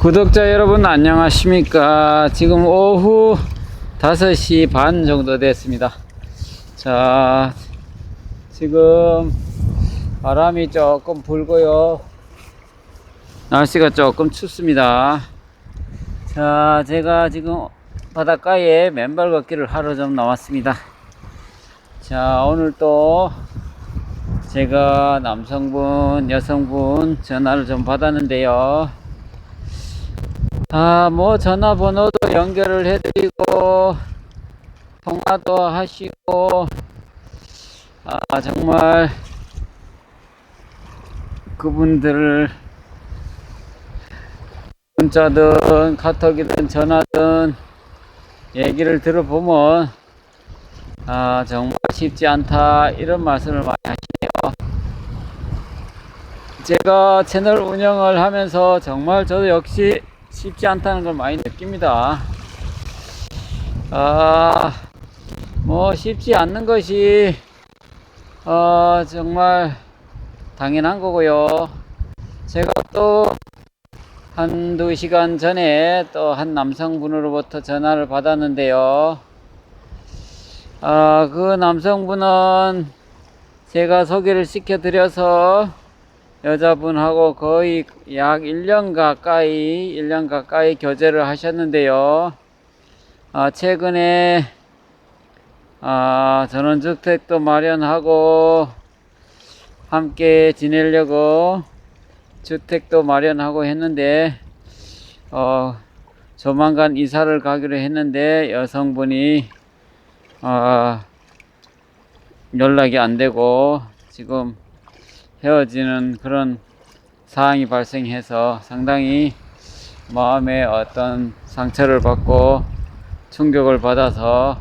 구독자 여러분 안녕하십니까. 지금 오후 5시 반 정도 됐습니다. 자, 지금 바람이 조금 불고요, 날씨가 조금 춥습니다. 자, 제가 지금 바닷가에 맨발 걷기를 하러 좀 나왔습니다. 자, 오늘 또 제가 남성분 여성분 전화를 좀 받았는데요, 뭐 전화번호도 연결을 해드리고 통화도 하시고, 정말 그분들 문자든 카톡이든 전화든 얘기를 들어보면 정말 쉽지 않다, 이런 말씀을 많이 하시네요. 제가 채널 운영을 하면서 정말 저도 역시 쉽지 않다는 걸 많이 느낍니다. 뭐 쉽지 않는 것이 정말 당연한 거고요. 제가 또 한두 시간 전에 또 한 남성분으로부터 전화를 받았는데요, 그 남성분은 제가 소개를 시켜드려서 여자분하고 거의 약 1년 가까이 교제를 하셨는데요, 최근에 전원주택도 마련하고 함께 지내려고 주택도 마련하고 했는데, 조만간 이사를 가기로 했는데 여성분이 연락이 안 되고 지금 헤어지는 그런 상황이 발생해서 상당히 마음에 어떤 상처를 받고 충격을 받아서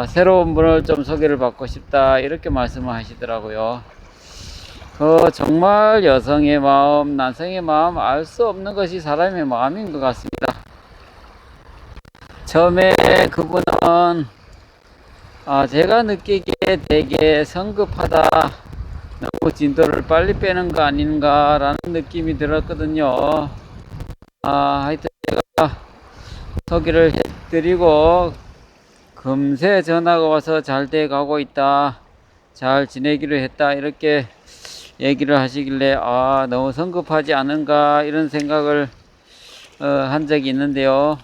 새로운 분을 좀 소개를 받고 싶다, 이렇게 말씀을 하시더라고요. 정말 여성의 마음, 남성의 마음 알 수 없는 것이 사람의 마음인 것 같습니다. 처음에 그분은 제가 느끼기에 되게 성급하다, 너무 진도를 빨리 빼는 거 아닌가 라는 느낌이 들었거든요. 하여튼 제가 소개를 해드리고 금세 전화가 와서 잘 돼 가고 있다, 잘 지내기로 했다, 이렇게 얘기를 하시길래 너무 성급하지 않은가, 이런 생각을 한 적이 있는데요.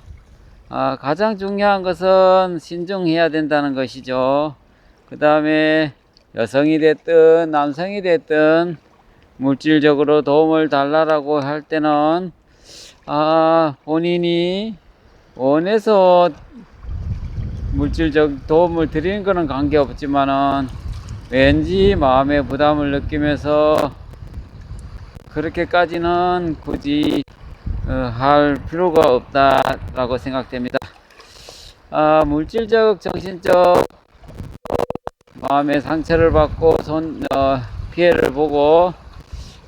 가장 중요한 것은 신중해야 된다는 것이죠. 그 다음에 여성이 됐든 남성이 됐든 물질적으로 도움을 달라고 할 때는 본인이 원해서 물질적 도움을 드리는 것은 관계없지만은 왠지 마음의 부담을 느끼면서 그렇게까지는 굳이 할 필요가 없다라고 생각됩니다. 물질적, 정신적 마음의 상처를 받고 피해를 보고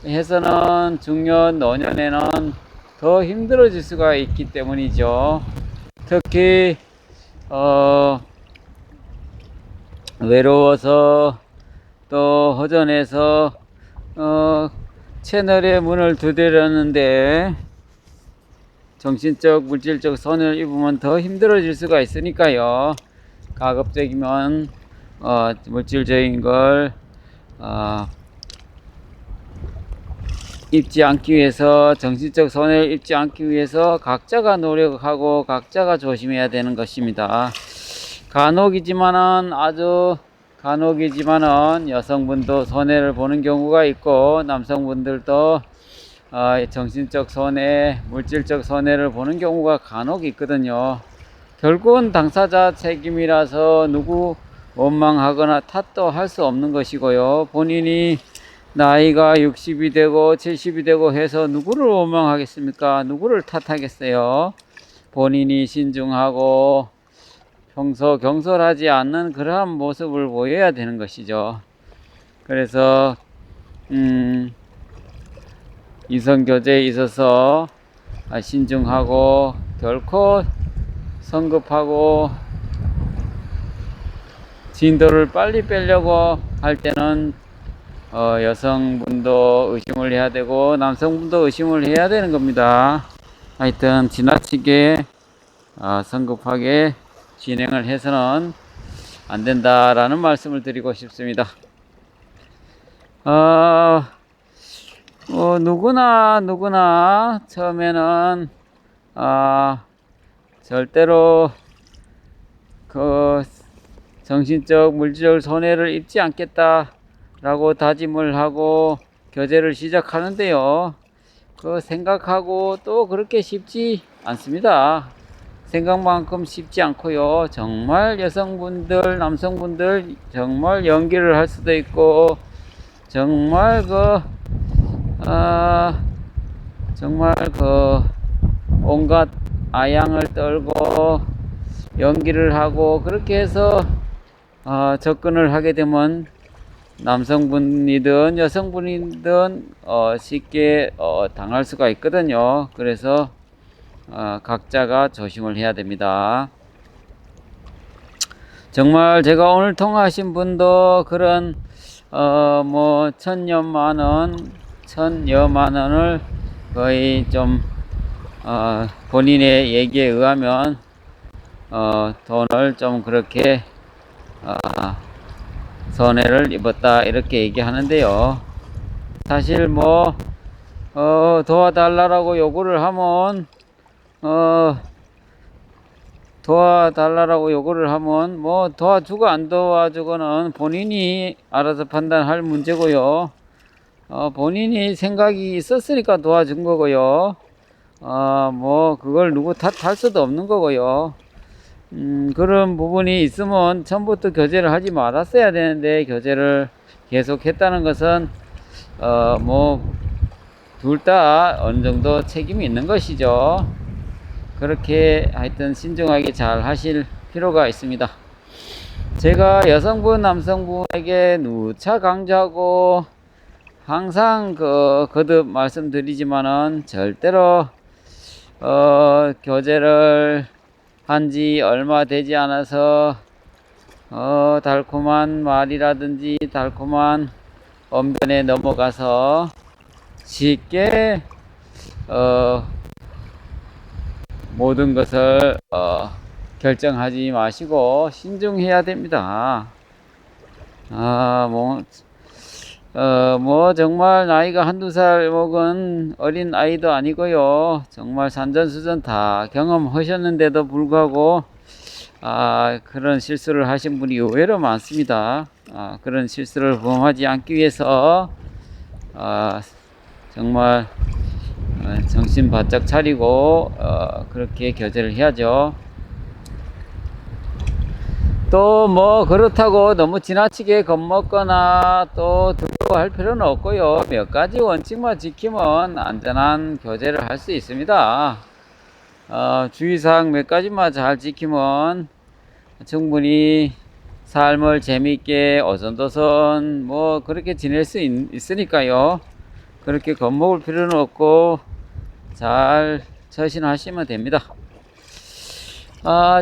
해서는 중년 노년에는 더 힘들어질 수가 있기 때문이죠. 특히 외로워서 또 허전해서 채널에 문을 두드렸는데 정신적, 물질적 손해를 입으면 더 힘들어질 수가 있으니까요. 가급적이면 물질적인 걸 입지 않기 위해서, 정신적 손해를 입지 않기 위해서 각자가 노력하고 각자가 조심해야 되는 것입니다. 아주 간혹이지만은 여성분도 손해를 보는 경우가 있고 남성분들도 정신적 손해, 물질적 손해를 보는 경우가 간혹 있거든요. 결국은 당사자 책임이라서 누구 원망하거나 탓도 할 수 없는 것이고요. 본인이 나이가 60이 되고 70이 되고 해서 누구를 원망하겠습니까? 누구를 탓하겠어요? 본인이 신중하고 평소 경솔하지 않는 그러한 모습을 보여야 되는 것이죠. 그래서 이성교제에 있어서 신중하고 결코 성급하고 진도를 빨리 빼려고 할 때는 여성분도 의심을 해야 되고 남성분도 의심을 해야 되는 겁니다. 하여튼 지나치게 성급하게 진행을 해서는 안 된다라는 말씀을 드리고 싶습니다. 누구나 처음에는 절대로 그 정신적 물질적 손해를 입지 않겠다라고 다짐을 하고 교제를 시작하는데요. 그 생각하고 또 그렇게 쉽지 않습니다. 생각만큼 쉽지 않고요. 정말 여성분들, 남성분들 정말 연기를 할 수도 있고 정말 정말 온갖 아양을 떨고 연기를 하고 그렇게 해서 접근을 하게 되면 남성분이든 여성분이든 쉽게 당할 수가 있거든요. 그래서 각자가 조심을 해야 됩니다. 정말 제가 오늘 통화하신 분도 그런 뭐 천여만 원을 거의 좀 본인의 얘기에 의하면 돈을 좀 그렇게 손해를 입었다 이렇게 얘기하는데요. 사실 뭐 도와달라고 요구를 하면 뭐 도와주고 안 도와주고는 본인이 알아서 판단할 문제고요. 본인이 생각이 있었으니까 도와준 거고요. 뭐 그걸 누구 탓할 수도 없는 거고요. 그런 부분이 있으면 처음부터 교제를 하지 말았어야 되는데 교제를 계속 했다는 것은 뭐 둘 다 어느 정도 책임이 있는 것이죠. 그렇게 하여튼 신중하게 잘 하실 필요가 있습니다. 제가 여성분 남성분에게 누차 강조하고 항상 거듭 말씀드리지만은 절대로 교제를 한지 얼마 되지 않아서 달콤한 말이라든지 달콤한 언변에 넘어가서 쉽게 모든 것을 결정하지 마시고 신중해야 됩니다. 뭐 정말 나이가 한두 살 먹은 어린 아이도 아니고요. 정말 산전수전 다 경험하셨는데도 불구하고 그런 실수를 하신 분이 의외로 많습니다. 그런 실수를 범하지 않기 위해서 정말 정신 바짝 차리고 그렇게 교제를 해야죠. 또 뭐 그렇다고 너무 지나치게 겁먹거나 또 두려워할 필요는 없고요. 몇 가지 원칙만 지키면 안전한 교제를 할 수 있습니다. 주의사항 몇 가지만 잘 지키면 충분히 삶을 재미있게 오손도손 뭐 그렇게 지낼 수 있으니까요. 그렇게 겁먹을 필요는 없고 잘 처신하시면 됩니다.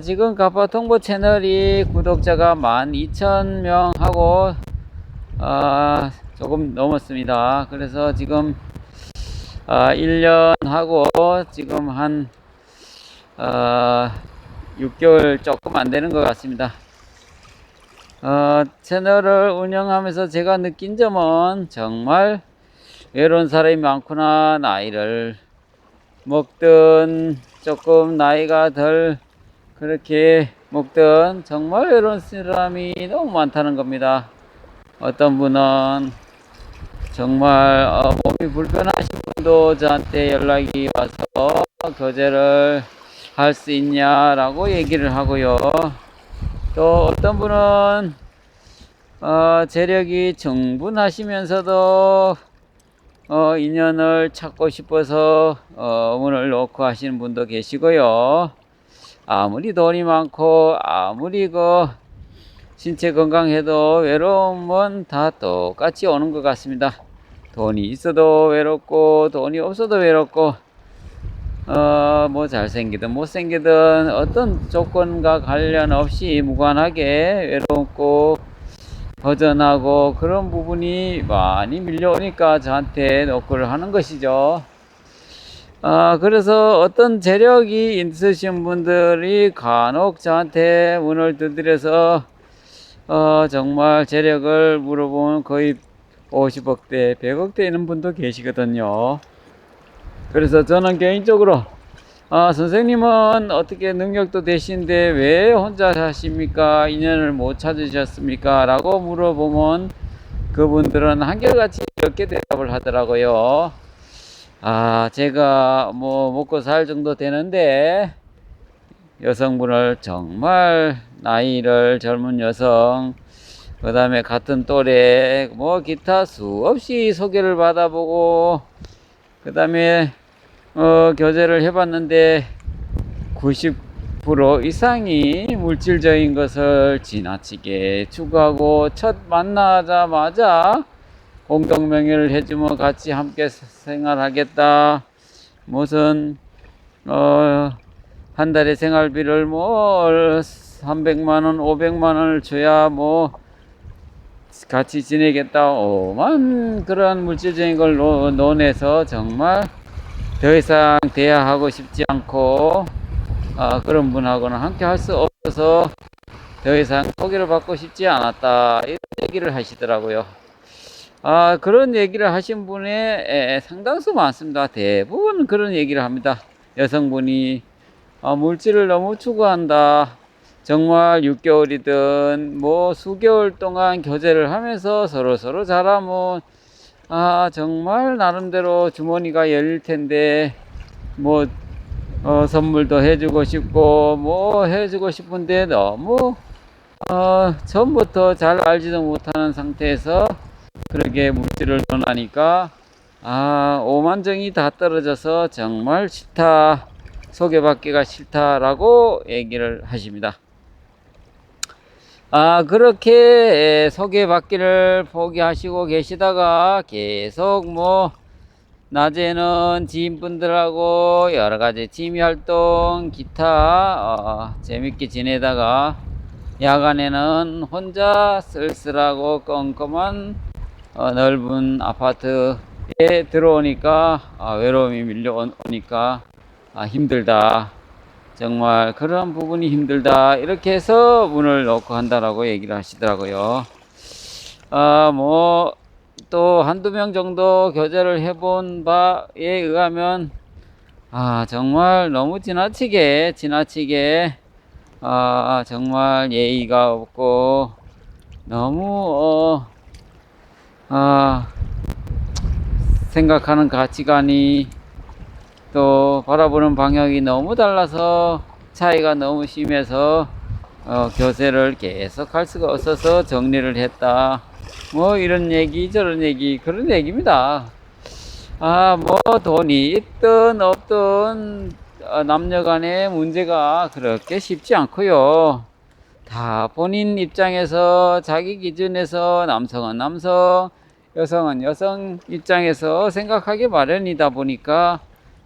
지금 가파통보 채널이 구독자가 12,000명 하고 조금 넘었습니다. 그래서 지금 1년 하고 지금 한 6개월 조금 안 되는 것 같습니다. 채널을 운영하면서 제가 느낀 점은 정말 외로운 사람이 많구나. 나이를 먹든 조금 나이가 덜 그렇게 먹든 정말 외로운 사람이 너무 많다는 겁니다. 어떤 분은 정말 몸이 불편하신 분도 저한테 연락이 와서 교제를 할 수 있냐라고 얘기를 하고요. 또 어떤 분은 재력이 충분하시면서도 인연을 찾고 싶어서 문을 놓고 하시는 분도 계시고요. 아무리 돈이 많고 아무리 신체 건강해도 외로움은 다 똑같이 오는 것 같습니다. 돈이 있어도 외롭고 돈이 없어도 외롭고 뭐 잘생기든 못생기든 어떤 조건과 관련 없이 무관하게 외롭고 허전하고 그런 부분이 많이 밀려오니까 저한테 노크를 하는 것이죠. 그래서 어떤 재력이 있으신 분들이 간혹 저한테 문을 두드려서 정말 재력을 물어보면 거의 50억대, 100억대 있는 분도 계시거든요. 그래서 저는 개인적으로 선생님은 어떻게 능력도 되신데 왜 혼자 사십니까? 인연을 못 찾으셨습니까? 라고 물어보면 그분들은 한결같이 이렇게 대답을 하더라고요. 제가 뭐 먹고 살 정도 되는데 여성분을 정말 나이를 젊은 여성, 그 다음에 같은 또래 뭐 기타 수없이 소개를 받아보고 그 다음에 교제를 해봤는데 90% 이상이 물질적인 것을 지나치게 추구하고 첫 만나자마자 공동명의를 해주면 같이 함께 생활하겠다. 무슨 한 달에 생활비를 뭐 300만원 500만원을 줘야 뭐 같이 지내겠다. 오만 그런 물질적인 걸 논해서 정말 더 이상 대화하고 싶지 않고 그런 분하고는 함께 할 수 없어서 더 이상 소개를 받고 싶지 않았다, 이런 얘기를 하시더라고요. 그런 얘기를 하신 분의 상당수 많습니다. 대부분 그런 얘기를 합니다. 여성분이 물질을 너무 추구한다. 정말 6개월이든 뭐 수개월 동안 교제를 하면서 서로 잘하면 정말 나름대로 주머니가 열릴 텐데 뭐 선물도 해주고 싶고 뭐 해주고 싶은데 너무 처음부터 잘 알지도 못하는 상태에서 그렇게 물질을 논하니까 오만정이 다 떨어져서 정말 싫다, 소개받기가 싫다라고 얘기를 하십니다. 그렇게 소개받기를 포기하시고 계시다가 계속 뭐 낮에는 지인분들하고 여러가지 취미활동 기타 재밌게 지내다가 야간에는 혼자 쓸쓸하고 껌껌한 넓은 아파트에 들어오니까 외로움이 밀려오니까 힘들다, 정말 그런 부분이 힘들다, 이렇게 해서 문을 놓고 한다라고 얘기를 하시더라고요. 뭐 또 한두 명 정도 교제를 해본 바에 의하면 정말 너무 지나치게 정말 예의가 없고 너무 생각하는 가치관이 또 바라보는 방향이 너무 달라서 차이가 너무 심해서 교세를 계속 할 수가 없어서 정리를 했다, 뭐 이런 얘기 저런 얘기, 그런 얘기입니다. 뭐 돈이 있든 없든 남녀 간의 문제가 그렇게 쉽지 않고요. 다 본인 입장에서 자기 기준에서 남성은 남성, 여성은 여성 입장에서 생각하기 마련이다 보니까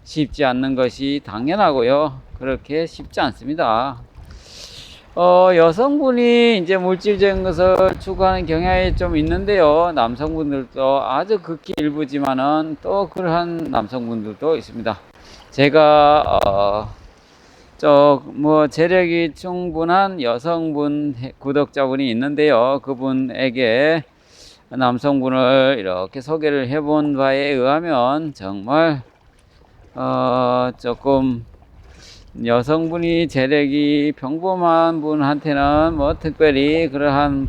쉽지 않는 것이 당연하고요. 그렇게 쉽지 않습니다. 여성분이 이제 물질적인 것을 추구하는 경향이 좀 있는데요. 남성분들도 아주 극히 일부지만은 또 그러한 남성분들도 있습니다. 제가 뭐 재력이 충분한 여성분 구독자분이 있는데요. 그분에게 남성분을 이렇게 소개를 해본 바에 의하면 정말 조금 여성분이 재력이 평범한 분한테는 뭐 특별히 그러한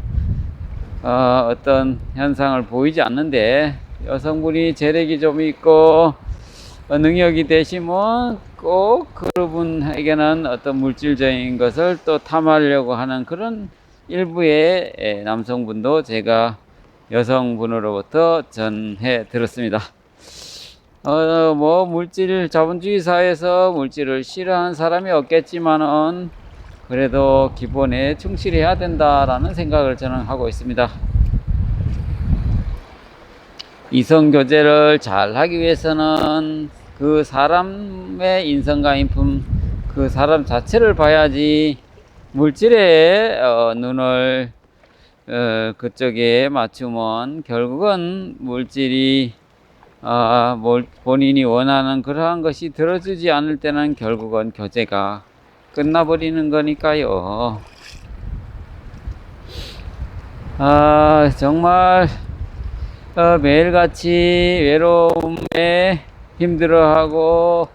어떤 현상을 보이지 않는데, 여성분이 재력이 좀 있고 능력이 되시면 꼭 그분에게는 어떤 물질적인 것을 또 탐하려고 하는 그런 일부의 남성분도 제가 여성분으로부터 전해 들었습니다. 뭐 물질 자본주의 사회에서 물질을 싫어하는 사람이 없겠지만은 그래도 기본에 충실해야 된다라는 생각을 저는 하고 있습니다. 이성 교제를 잘 하기 위해서는 그 사람의 인성과 인품, 그 사람 자체를 봐야지 물질에 눈을 그쪽에 맞추면 결국은 물질이 본인이 원하는 그러한 것이 들어주지 않을 때는 결국은 교제가 끝나버리는 거니까요. 정말 매일같이 외로움에 힘들어하고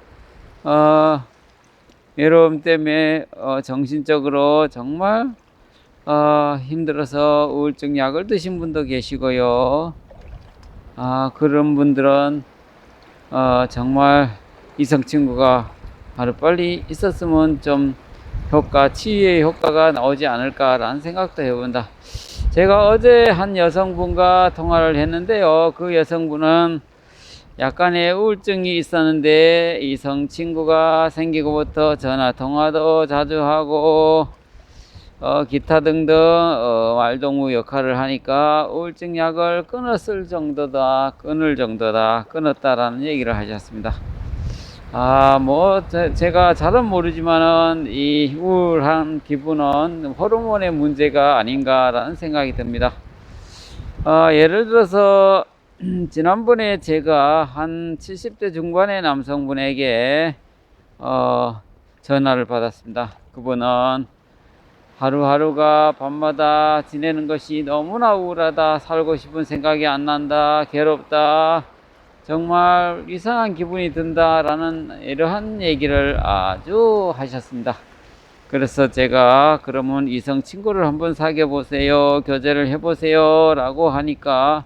외로움 때문에 정신적으로 정말 힘들어서 우울증 약을 드신 분도 계시고요. 그런 분들은 정말 이성친구가 하루빨리 있었으면 좀 치유의 효과가 나오지 않을까라는 생각도 해본다. 제가 어제 한 여성분과 통화를 했는데요. 그 여성분은 약간의 우울증이 있었는데 이성 친구가 생기고부터 전화 통화도 자주 하고 기타 등등 말동무 역할을 하니까 우울증 약을 끊을 정도다 끊었다라는 얘기를 하셨습니다. 제가 잘은 모르지만은 이 우울한 기분은 호르몬의 문제가 아닌가라는 생각이 듭니다. 예를 들어서 지난번에 제가 한 70대 중반의 남성분에게 전화를 받았습니다. 그분은 하루하루가 밤마다 지내는 것이 너무나 우울하다, 살고 싶은 생각이 안 난다, 괴롭다, 정말 이상한 기분이 든다라는 이러한 얘기를 아주 하셨습니다. 그래서 제가 그러면 이성 친구를 한번 사귀어 보세요, 교제를 해보세요 라고 하니까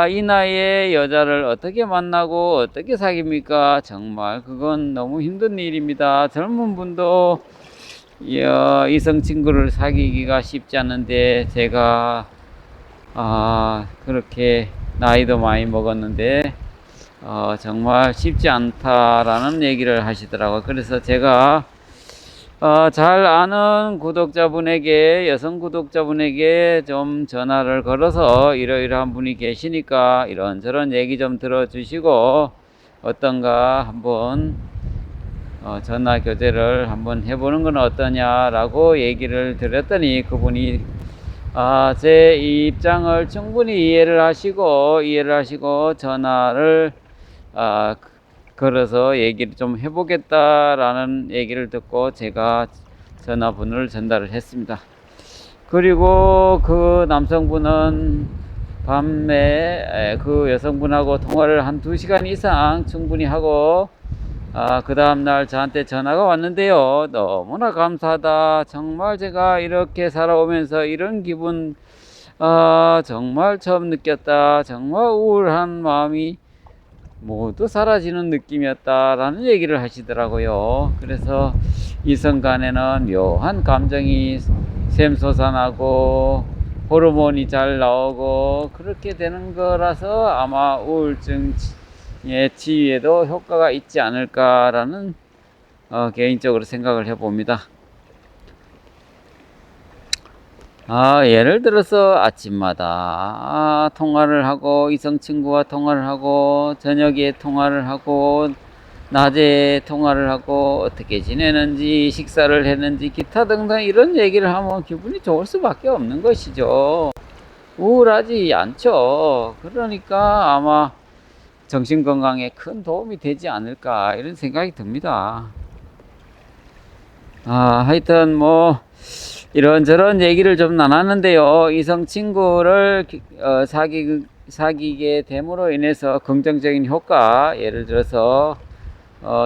이 나이에 여자를 어떻게 만나고 어떻게 사깁니까? 정말 그건 너무 힘든 일입니다. 젊은 분도 이성 친구를 사귀기가 쉽지 않은데 제가 그렇게 나이도 많이 먹었는데 정말 쉽지 않다라는 얘기를 하시더라고요. 그래서 제가 잘 아는 구독자분에게, 여성 구독자분에게 좀 전화를 걸어서 이러이러한 분이 계시니까 이런저런 얘기 좀 들어주시고 어떤가 한번 전화 교제를 한번 해보는 건 어떠냐라고 얘기를 드렸더니 그분이 제 입장을 충분히 이해를 하시고 전화를 걸어서 얘기를 좀 해보겠다라는 얘기를 듣고 제가 전화번호를 전달을 했습니다. 그리고 그 남성분은 밤에 그 여성분하고 통화를 한 2시간 이상 충분히 하고 그 다음날 저한테 전화가 왔는데요. 너무나 감사하다. 정말 제가 이렇게 살아오면서 이런 기분 정말 처음 느꼈다. 정말 우울한 마음이 모두 사라지는 느낌이었다라는 얘기를 하시더라고요. 그래서 이성 간에는 묘한 감정이 샘솟아나고 호르몬이 잘 나오고 그렇게 되는 거라서 아마 우울증 치유에도 효과가 있지 않을까라는 개인적으로 생각을 해봅니다. 예를 들어서 아침마다 통화를 하고 이성 친구와 통화를 하고 저녁에 통화를 하고 낮에 통화를 하고 어떻게 지내는지 식사를 했는지 기타 등등 이런 얘기를 하면 기분이 좋을 수밖에 없는 것이죠. 우울하지 않죠. 그러니까 아마 정신건강에 큰 도움이 되지 않을까 이런 생각이 듭니다. 하여튼 이런저런 얘기를 좀 나눴는데요. 이성 친구를 사귀게 됨으로 인해서 긍정적인 효과, 예를 들어서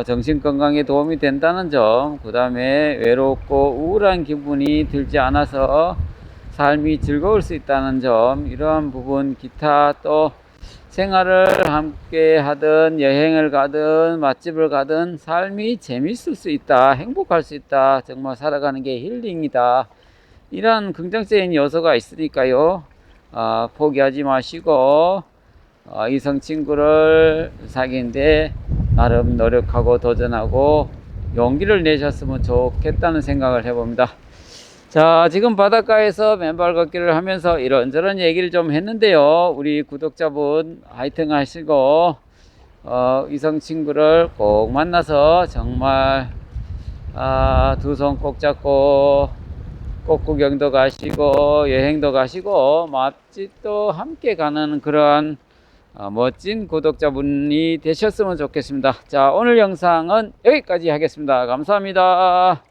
정신건강에 도움이 된다는 점, 그 다음에 외롭고 우울한 기분이 들지 않아서 삶이 즐거울 수 있다는 점, 이러한 부분, 기타 또 생활을 함께 하든 여행을 가든 맛집을 가든 삶이 재밌을 수 있다, 행복할 수 있다, 정말 살아가는 게 힐링이다, 이런 긍정적인 요소가 있으니까요. 포기하지 마시고 이성 친구를 사귀는데 나름 노력하고 도전하고 용기를 내셨으면 좋겠다는 생각을 해봅니다. 자, 지금 바닷가에서 맨발 걷기를 하면서 이런저런 얘기를 좀 했는데요. 우리 구독자분 화이팅 하시고 이성 친구를 꼭 만나서 정말 두 손 꼭 잡고 꽃구경도 가시고 여행도 가시고 맛집도 함께 가는 그러한 멋진 구독자분이 되셨으면 좋겠습니다. 자, 오늘 영상은 여기까지 하겠습니다. 감사합니다.